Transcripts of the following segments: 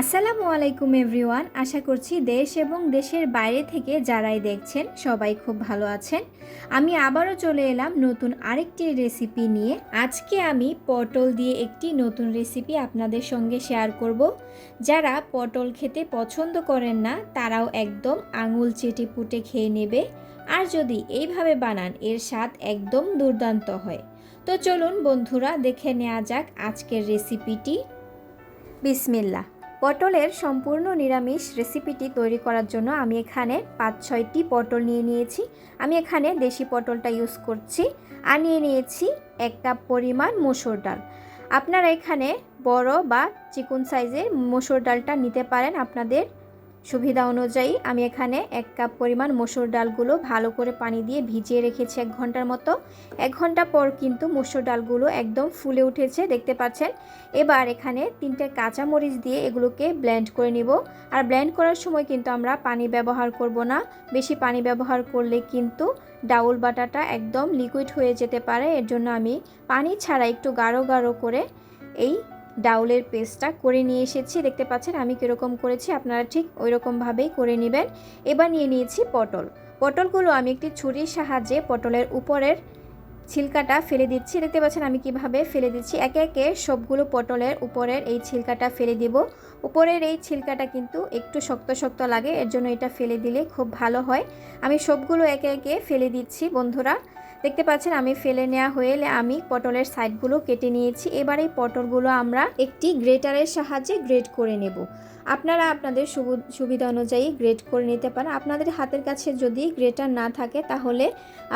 আসসালামু আলাইকুম এভরিওয়ান। আশা করছি দেশ এবং দেশের বাইরে থেকে যারাই দেখছেন সবাই খুব ভালো আছেন। আমি আবারও চলে এলাম নতুন আরেকটি রেসিপি নিয়ে। আজকে আমি পটল দিয়ে একটি নতুন রেসিপি আপনাদের সঙ্গে শেয়ার করব। যারা পটল খেতে পছন্দ করেন না তারাও একদম আঙুল চেটে পুটে খেয়ে নেবে। আর যদি এইভাবে বানান এর স্বাদ একদম দুর্দান্ত হয়। তো চলুন বন্ধুরা দেখে নেওয়া যাক আজকের রেসিপিটি। বিসমিল্লাহ। পটলের সম্পূর্ণ নিরামিষ রেসিপিটি তৈরি করার জন্য আমি এখানে 5-6টি পটল নিয়ে নিয়েছি। আমি এখানে দেশি পটলটা ইউজ করছি। আর নিয়ে নিয়েছি 1 কাপ পরিমাণ মসুর ডাল। আপনারা এখানে বড় বা চিকন সাইজের মসুর ডালটা নিতে পারেন আপনাদের সুবিধা অনুযায়ী। আমি এখানে 1 কাপ পরিমাণ মসুর ডালগুলো ভালো করে পানি দিয়ে ভিজিয়ে রেখেছি 1 ঘন্টার মতো। 1 ঘন্টা পর কিন্তু মসুর ডালগুলো একদম ফুলে উঠেছে, দেখতে পাচ্ছেন। এবার এখানে 3টে কাঁচামরিচ দিয়ে এগুলোকে ব্লেন্ড করে নিব। আর ব্লেন্ড করার সময় কিন্তু আমরা পানি ব্যবহার করব না। বেশি পানি ব্যবহার করলে কিন্তু ডাউল বাটাটা একদম লিকুইড হয়ে যেতে পারে। এর জন্য আমি পানি ছাড়া একটু গাঢ় গাঢ় করে এই ডাউলের পেস্টটা করে নিয়ে এসেছি। দেখতে পাচ্ছেন আমি কীরকম করেছি, আপনারা ঠিক ওই রকমভাবেই করে নেবেন। এবার নিয়ে নিয়েছি পটলগুলো আমি একটি ছুরির সাহায্যে পটলের উপরের ছিলকাটা ফেলে দিচ্ছি। দেখতে পাচ্ছেন আমি কিভাবে ফেলে দিচ্ছি। একে একে সবগুলো পটলের উপরের এই ছিলকাটা ফেলে দিব। উপরের এই ছিলকাটা কিন্তু একটু শক্ত শক্ত লাগে, এর জন্য এটা ফেলে দিলে খুব ভালো হয়। আমি সবগুলো একে একে ফেলে দিচ্ছি বন্ধুরা। দেখতে পাচ্ছেন আমি ফেলে নেওয়া হয়ে আমি পটলের সাইডগুলো কেটে নিয়েছি। এবার এই পটলগুলো আমরা একটি গ্রেটারের সাহায্যে গ্রেট করে নেব। আপনারা আপনাদের সুবিধা অনুযায়ী গ্রেট করে নিতে পারেন। আপনাদের হাতের কাছে যদি গ্রেটার না থাকে তাহলে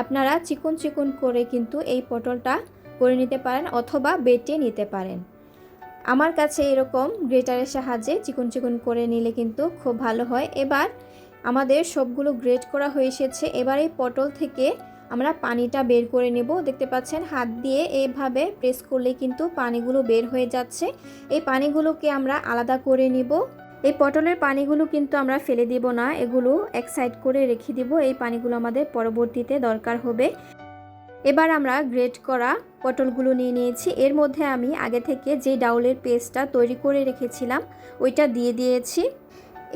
আপনারা চিকন চিকন করে কিন্তু এই পটলটা করে নিতে পারেন অথবা বেটে নিতে পারেন। আমার কাছে এরকম গ্রেটারের সাহায্যে চিকন চিকন করে নিলে কিন্তু খুব ভালো হয়। এবার আমাদের সবগুলো গ্রেট করা হয়ে এসেছে। এবার এই পটল থেকে আমরা পানিটা বের করে নেব। দেখতে পাচ্ছেন হাত দিয়ে এইভাবে প্রেস করলে কিন্তু পানিগুলো বের হয়ে যাচ্ছে। এই পানিগুলোকে আমরা আলাদা করে নিব। এই পটলের পানিগুলো কিন্তু আমরা ফেলে দিব না, এগুলো এক সাইড করে রেখে দিব। এই পানিগুলো আমাদের পরবর্তীতে দরকার হবে। এবার আমরা গ্রেট করা পটলগুলো নিয়ে নিয়েছি। এর মধ্যে আমি আগে থেকে যে ডাউলের পেস্টটা তৈরি করে রেখেছিলাম ওইটা দিয়ে দিয়েছি।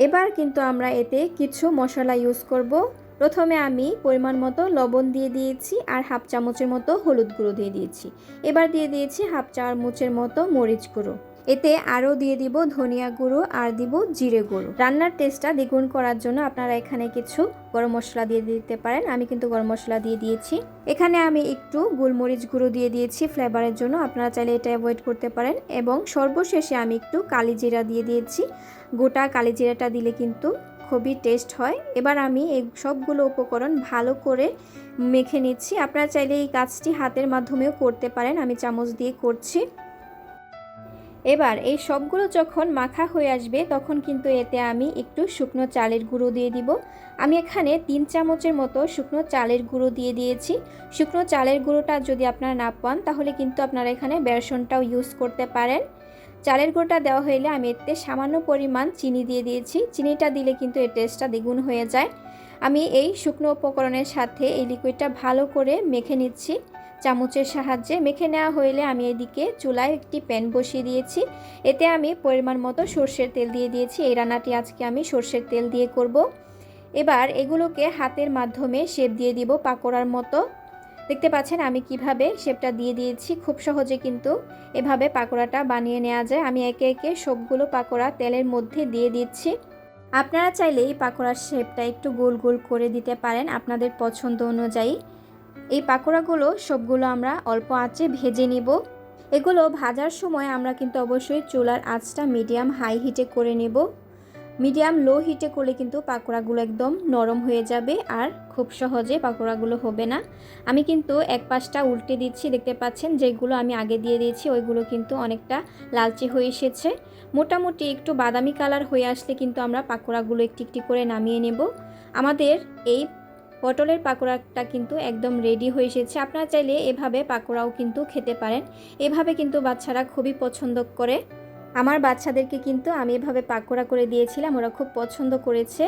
এবার কিন্তু আমরা এতে কিছু মশলা ইউজ করব। প্রথমে আমি পরিমাণ মতো লবণ দিয়ে দিয়েছি আর হাফ চামচের মতো হলুদ গুঁড়ো দিয়ে দিয়েছি। এবার দিয়ে দিয়েছি হাফ চামচের মতো মরিচ গুঁড়ো। এতে আরও দিয়ে দিব ধনিয়া গুঁড়ো আর দিব জিরে গুঁড়ো। রান্নার টেস্টটা দ্বিগুণ করার জন্য আপনারা এখানে কিছু গরম মশলা দিয়ে দিতে পারেন। আমি কিন্তু গরম মশলা দিয়ে দিয়েছি। এখানে আমি একটু গোলমরিচ গুঁড়ো দিয়ে দিয়েছি ফ্লেভারের জন্য, আপনারা চাইলে এটা অ্যাভয়েড করতে পারেন। এবং সর্বশেষে আমি একটু কালি জিরা দিয়ে দিয়েছি। গোটা কালি জিরাটা দিলে কিন্তু খুবই টেস্ট হয়। এবার আমি এই সবগুলো উপকরণ ভালো করে মেখে নিচ্ছি। আপনারা চাইলে এই কাজটি হাতের মাধ্যমেও করতে পারেন, আমি চামচ দিয়ে করছি। এবার এই সবগুলো যখন মাখা হয়ে আসবে তখন কিন্তু এতে আমি একটু শুকনো চালের গুঁড়ো দিয়ে দিব। আমি এখানে 3 চামচের মতো শুকনো চালের গুঁড়ো দিয়ে দিয়েছি। শুকনো চালের গুঁড়োটা যদি আপনারা না পান তাহলে কিন্তু আপনারা এখানে বেসনটাও ইউজ করতে পারেন। চালের গুঁড়োটা দেওয়া হলে আমি এতে সামান্য পরিমাণ চিনি দিয়ে দিয়েছি। চিনিটা দিলে কিন্তু এর টেস্টটা দ্বিগুণ হয়ে যায়। আমি এই শুকনো উপকরণের সাথে এই লিকুইডটা ভালো করে মেখে নিচ্ছি চামচের সাহায্যে। মেখে নেওয়া হলে আমি এদিকে চুলায় একটি প্যান বসিয়ে দিয়েছি। এতে আমি পরিমাণ মতো সর্ষের তেল দিয়ে দিয়েছি। এই রান্নাটি আজকে আমি সর্ষের তেল দিয়ে করব। এবার এগুলোকে হাতের মাধ্যমে শেপ দিয়ে দিব পাকোড়ার মতো। দেখতে পাচ্ছেন আমি কিভাবে শেপটা দিয়ে দিয়েছি। খুব সহজে কিন্তু এভাবে পাকোড়াটা বানিয়ে নেওয়া যায়। আমি একে একে সবগুলো পাকোড়া তেলের মধ্যে দিয়ে দিচ্ছি। আপনারা চাইলে এই পাকোড়ার শেপটা একটু গোল গোল করে দিতে পারেন আপনাদের পছন্দ অনুযায়ী। এই পাকোড়াগুলো সবগুলো আমরা অল্প আঁচে ভেজে নিব। এগুলো ভাজার সময় আমরা কিন্তু অবশ্যই চুলার আঁচটা মিডিয়াম হাই হিটে করে নেব। মিডিয়াম লো হিটে করলে কিন্তু পাকোড়াগুলো একদম নরম হয়ে যাবে আর খুব সহজে পাকোড়াগুলো হবে না। আমি কিন্তু এক পাশটা উল্টে দিচ্ছি। দেখতে পাচ্ছেন যেগুলো আমি আগে দিয়ে দিয়েছি ওইগুলো কিন্তু অনেকটা লালচে হয়ে এসেছে। মোটামুটি একটু বাদামি কালার হয়ে আসলে কিন্তু আমরা পাকোড়াগুলো একটি একটি করে নামিয়ে নেব। আমাদের এই পটলের পাকোড়াটা কিন্তু একদম রেডি হয়ে এসেছে। আপনারা চাইলে এভাবে পাকোড়াও কিন্তু খেতে পারেন। এভাবে কিন্তু বাচ্চারা খুবই পছন্দ করে। আমার বাচ্চাদেরকে কিন্তু আমি এভাবে পাকোড়া করে দিয়েছিলাম, ওরা খুব পছন্দ করেছে।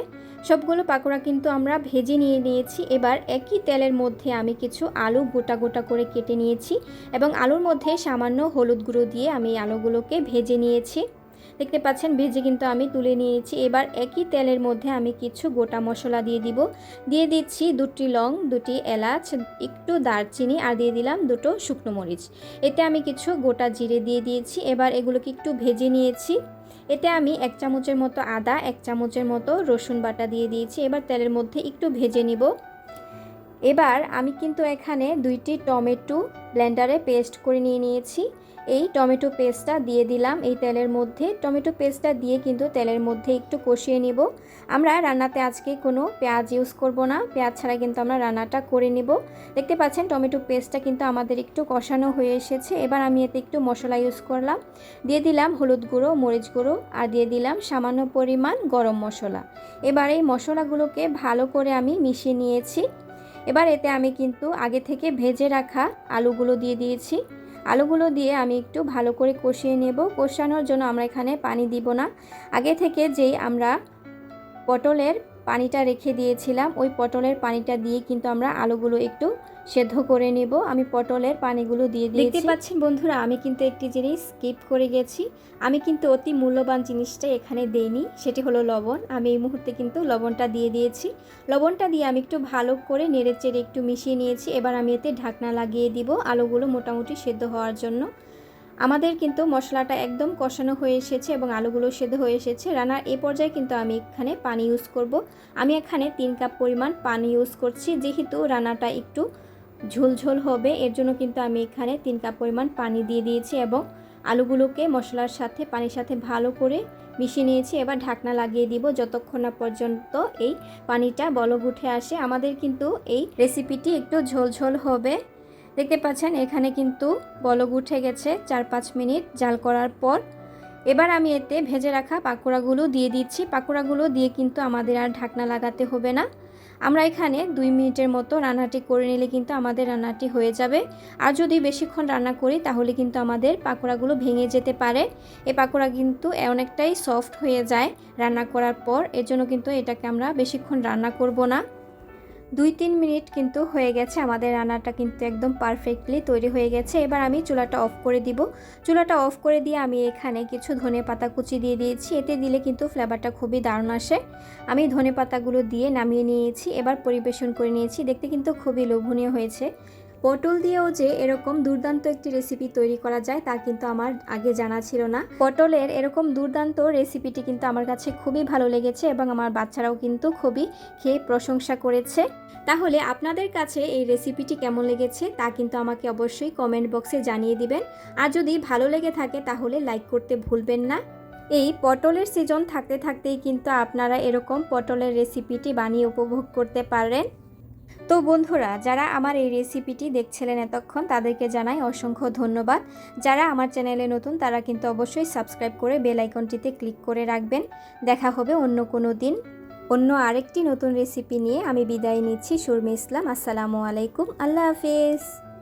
সবগুলো পাকোড়া কিন্তু আমরা ভেজে নিয়ে নিয়েছি। এবার একই তেলের মধ্যে আমি কিছু আলু গোটা গোটা করে কেটে নিয়েছি এবং আলুর মধ্যে সামান্য হলুদ গুঁড়ো দিয়ে আমি আলুগুলোকে ভেজে নিয়েছি। দেখতে পাচ্ছেন ভেজে কিন্তু আমি তুলে নিয়েছি। এবার একই তেলের মধ্যে আমি কিছু গোটা মশলা দিয়ে দিব। দিয়ে দিচ্ছি 2টি লং, 2টি এলাচ, একটু দারচিনি আর দিয়ে দিলাম 2টো শুকনো মরিচ। এতে আমি কিছু গোটা জিরে দিয়ে দিয়েছি। এবার এগুলোকে একটু ভেজে নিয়েছি। এতে আমি 1 চামচের মতো আদা, 1 চামচের মতো রসুন বাটা দিয়ে দিয়েছি। এবার তেলের মধ্যে একটু ভেজে নিব। এবার আমি কিন্তু এখানে 2টি টমেটো ব্লেন্ডারে পেস্ট করে নিয়েছি। এই টমেটো পেস্টটা দিয়ে দিলাম এই তেলের মধ্যে। টমেটো পেস্টটা দিয়ে কিন্তু তেলের মধ্যে একটু কষিয়ে নিব। আমরা রান্নাতে আজকে কোনো পেঁয়াজ ইউজ করব না, পেঁয়াজ ছাড়া কিন্তু আমরা রান্নাটা করে নিব। দেখতে পাচ্ছেন টমেটো পেস্টটা কিন্তু আমাদের একটু কষানো হয়ে এসেছে। এবার আমি এতে একটু মশলা ইউজ করলাম। দিয়ে দিলাম হলুদ গুঁড়ো, মরিচ গুঁড়ো আর দিয়ে দিলাম সামান্য পরিমাণ গরম মশলা। এবার এই মশলাগুলোকে ভালো করে আমি মিশিয়ে নিয়েছি। এবার এতে আমি কিন্তু আগে থেকে ভেজে রাখা আলুগুলো দিয়ে দিয়েছি। আলুগুলো দিয়ে আমি একটু ভালো করে কষিয়ে নেব। কষানোর জন্য আমরা এখানে পানি দিব না। আগে থেকে যেই আমরা পটলের পানিটা রেখে দিয়েছিলাম, ওই পটলের পানিটা দিয়ে কিন্তু আমরা আলুগুলো একটু সেদ্ধ করে নেব। আমি পটলের পানিগুলো দিয়ে দিয়েছি। দেখতে পাচ্ছেন বন্ধুরা, আমি কিন্তু একটি জিনিস স্কিপ করে গেছি। আমি কিন্তু অতি মূল্যবান জিনিসটা এখানে দেইনি, সেটি হলো লবণ। আমি এই মুহূর্তে কিন্তু লবণটা দিয়ে দিয়েছি। লবণটা দিয়ে আমি একটু ভালো করে নেড়েচেড়ে একটু মিশিয়ে নিয়েছি। এবার আমি এতে ঢাকনা লাগিয়ে দিব আলুগুলো মোটামুটি সেদ্ধ হওয়ার জন্য। আমাদের কিন্তু মশলাটা একদম কষানো হয়ে এসেছে এবং আলুগুলো সেদ্ধ হয়ে এসেছে। রান্নার এই পর্যায়ে কিন্তু আমি এখানে পানি ইউজ করব। আমি এখানে 3 কাপ পরিমাণ পানি ইউজ করছি। যেহেতু রান্নাটা একটু ঝোলঝোল হবে, এর জন্য কিন্তু আমি এখানে 3 কাপ পরিমাণ পানি দিয়ে দিয়েছি এবং আলুগুলোকে মশলার সাথে পানির সাথে ভালো করে মিশিয়ে নিয়েছি। এবার ঢাকনা লাগিয়ে দিব যতক্ষণ না পর্যন্ত এই পানিটা বলক উঠে আসে। আমাদের কিন্তু এই রেসিপিটি একটু ঝোলঝোল হবে। দেখতে পাচ্ছেন এখানে কিন্তু বলক উঠে গেছে 4-5 মিনিট জাল করার পর। এবার আমি এতে ভেজে রাখা পাকোড়াগুলো দিয়ে দিচ্ছি। পাকোড়াগুলো দিয়ে কিন্তু আমাদের আর ঢাকনা লাগাতে হবে না। আমরা এখানে 2 মিনিটের মতো রান্নাটি করে নিলে কিন্তু আমাদের রান্নাটি হয়ে যাবে। আর যদি বেশিক্ষণ রান্না করি তাহলে কিন্তু আমাদের পাকোড়াগুলো ভেঙে যেতে পারে। এই পাকোড়া কিন্তু অনেকটাই সফট হয়ে যায় রান্না করার পর। এর জন্য কিন্তু এটাকে আমরা বেশিক্ষণ রান্না করব না। 2-3 মিনিট কিন্তু হয়ে গেছে। আমাদের রান্নাটা কিন্তু একদম পারফেক্টলি তৈরি হয়ে গেছে। এবার আমি চুলাটা অফ করে দিব। চুলাটা অফ করে দিয়ে আমি এখানে কিছু ধনেপাতা কুচি দিয়ে দিয়েছি। এতে দিলে কিন্তু ফ্লেভারটা খুবই দারুণ আসে। আমি ধনেপাতাগুলো দিয়ে নামিয়ে নিয়েছি। এবার পরিবেশন করে নিয়েছি। দেখতে কিন্তু খুবই লোভনীয় হয়েছে। পটল দিয়েও যে এরকম দুর্দান্ত একটি রেসিপি তৈরি করা যায় তা কিন্তু আমার আগে জানা ছিল না। পটলের এরকম দুর্দান্ত রেসিপিটি কিন্তু আমার কাছে খুবই ভালো লেগেছে এবং আমার বাচ্চারাও কিন্তু খুবই খেয়ে প্রশংসা করেছে। তাহলে আপনাদের কাছে এই রেসিপিটি কেমন লেগেছে তা কিন্তু আমাকে অবশ্যই কমেন্ট বক্সে জানিয়ে দিবেন। আর যদি ভালো লেগে থাকে তাহলে লাইক করতে ভুলবেন না। এই পটলের সিজন থাকতে থাকতেই কিন্তু আপনারা এরকম পটলের রেসিপিটি বানিয়ে উপভোগ করতে পারেন। তো বন্ধুরা, যারা আমার এই রেসিপিটি দেখছিলেন এতক্ষণ তাদেরকে জানাই অসংখ্য ধন্যবাদ। যারা আমার চ্যানেলে নতুন তারা কিন্তু অবশ্যই সাবস্ক্রাইব করে বেল আইকনটিতে ক্লিক করে রাখবেন। দেখা হবে অন্য কোনো দিন অন্য আরেকটি নতুন রেসিপি নিয়ে। আমি বিদায় নিচ্ছি। সুরমি ইসলাম। আসসালামু আলাইকুম। আল্লাহ হাফেজ।